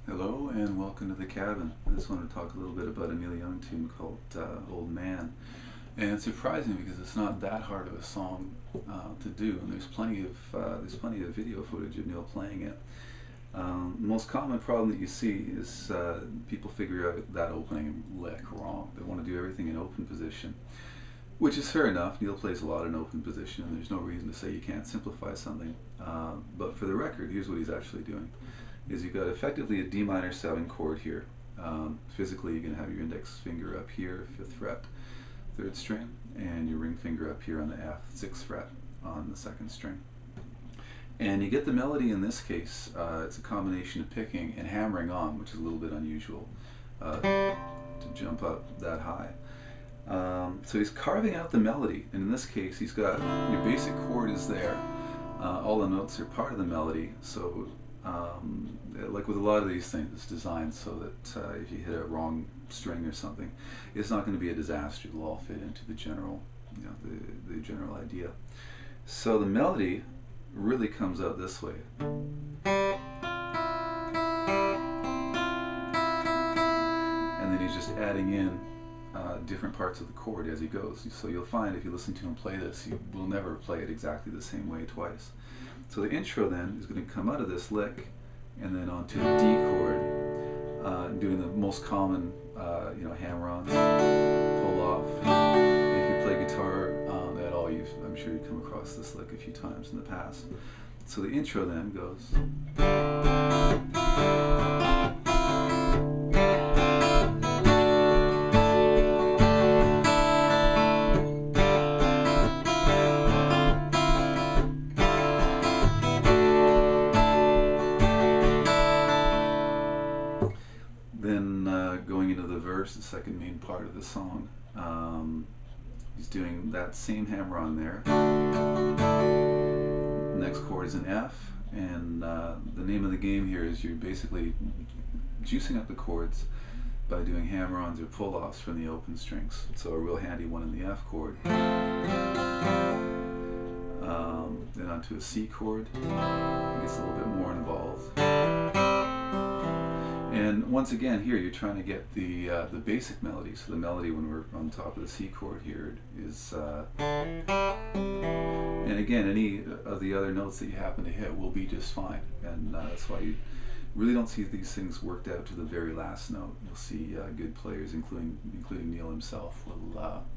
Hello and welcome to the cabin. I just wanted to talk a little bit about a Neil Young tune called Old Man. And it's surprising because it's not that hard of a song to do, and there's plenty of video footage of Neil playing it. The most common problem that you see is people figure out that opening lick wrong. They want to do everything in open position, which is fair enough. Neil plays a lot in open position, and there's no reason to say you can't simplify something. But for the record, here's what he's actually doing. Is you've got effectively a D minor 7 chord here. Physically, you're going to have your index finger up here, 5th fret, 3rd string, and your ring finger up here on the F, 6th fret on the 2nd string. And you get the melody in this case. It's a combination of picking and hammering on, which is a little bit unusual to jump up that high. So he's carving out the melody, and in this case he's got your basic chord is there. All the notes are part of the melody, so like with a lot of these things, it's designed so that if you hit a wrong string or something, it's not going to be a disaster. It'll all fit into the general, the general idea. So the melody really comes out this way. And then he's just adding in different parts of the chord as he goes. So you'll find if you listen to him play this, he will never play it exactly the same way twice. So the intro then is going to come out of this lick and then onto the D chord, doing the most common hammer-ons, pull off. If you play guitar at all, I'm sure you've come across this lick a few times in the past. So the intro then goes. Then going into the verse, the second main part of the song, he's doing that same hammer on there. Next chord is an F, and the name of the game here is you're basically juicing up the chords by doing hammer-ons or pull-offs from the open strings. So a real handy one in the F chord. Then onto a C chord, it gets a little bit more involved. And once again here you're trying to get the basic melody. So the melody when we're on top of the C chord here is, and again any of the other notes that you happen to hit will be just fine. And that's why you really don't see these things worked out to the very last note. You'll see good players, including Neil himself, will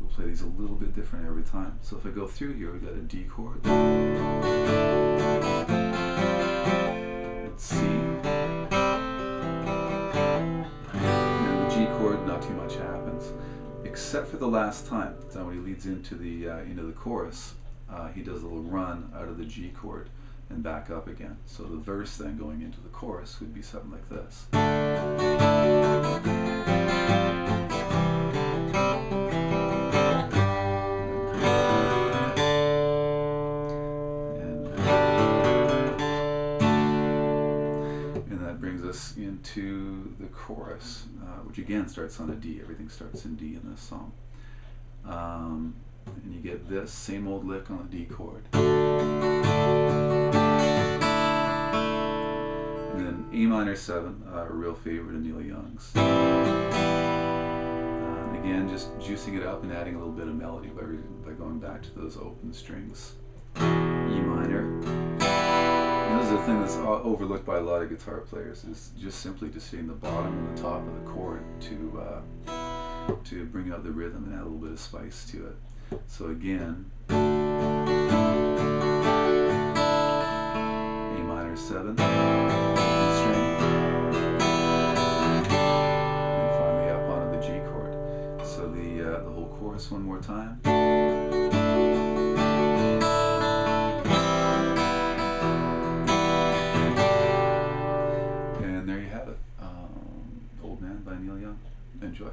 play these a little bit different every time. So if I go through here, we've got a D chord, it's C. Not too much happens, except for the last time. So when he leads into the chorus, he does a little run out of the G chord and back up again. So the verse then going into the chorus would be something like this. And that brings us into the chorus, which again starts on a D. Everything starts in D in this song. And you get this same old lick on the D chord. And then A minor 7, a real favorite of Neil Young's. And again, just juicing it up and adding a little bit of melody by going back to those open strings. E minor. And this is the thing that's overlooked by a lot of guitar players, is just simply just hitting the bottom and the top of the chord to bring out the rhythm and add a little bit of spice to it. So again, A minor 7, string, and finally up onto the G chord. So the whole chorus one more time. And there you have it, Old Man by Neil Young. Enjoy.